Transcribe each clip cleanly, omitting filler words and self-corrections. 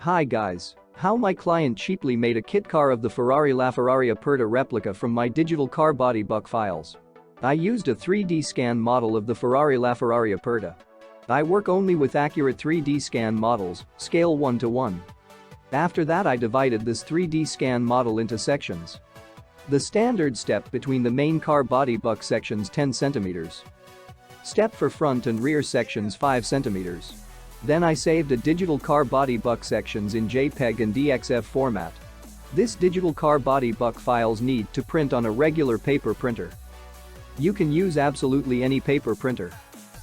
Hi guys. How my client cheaply made a kit car of the Ferrari LaFerrari Aperta replica from my digital car body buck files. I used a 3D scan model of the Ferrari LaFerrari Aperta. I work only with accurate 3D scan models, scale 1:1. After that I divided this 3D scan model into sections. The standard step between the main car body buck sections 10 cm. Step for front and rear sections 5 cm. Then I saved a digital car body buck sections in JPEG and DXF format. This digital car body buck files need to print on a regular paper printer. You can use absolutely any paper printer.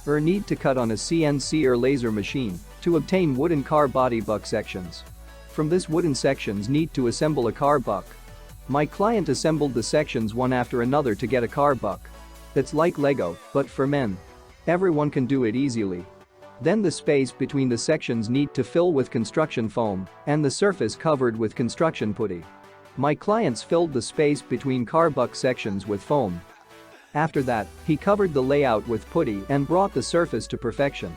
Or need to cut on a CNC or laser machine to obtain wooden car body buck sections. From this wooden sections need to assemble a car buck. My client assembled the sections one after another to get a car buck. It's like Lego, but for men. Everyone can do it easily. Then the space between the sections need to fill with construction foam and the surface covered with construction putty. My clients filled the space between car buck sections with foam. After that, he covered the layout with putty and brought the surface to perfection.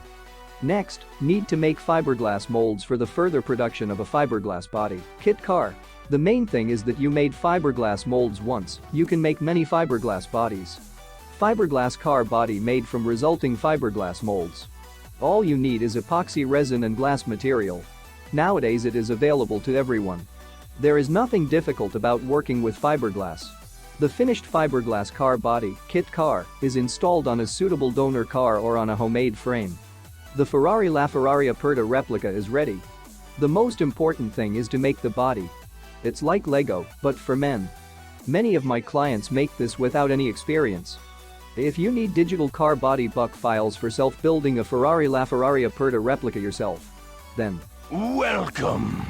Next, need to make fiberglass molds for the further production of a fiberglass body kit car. The main thing is that you made fiberglass molds once, you can make many fiberglass bodies. Fiberglass car body made from resulting fiberglass molds. All you need is epoxy resin and glass material. Nowadays it is available to everyone. There is nothing difficult about working with fiberglass. The finished fiberglass car body kit car is installed on a suitable donor car or on a homemade frame. The Ferrari LaFerrari Aperta replica is ready. The most important thing is to make the body. It's like Lego, but for men. Many of my clients make this without any experience. If you need digital car body buck files for self-building a Ferrari LaFerrari Aperta replica yourself, then Welcome!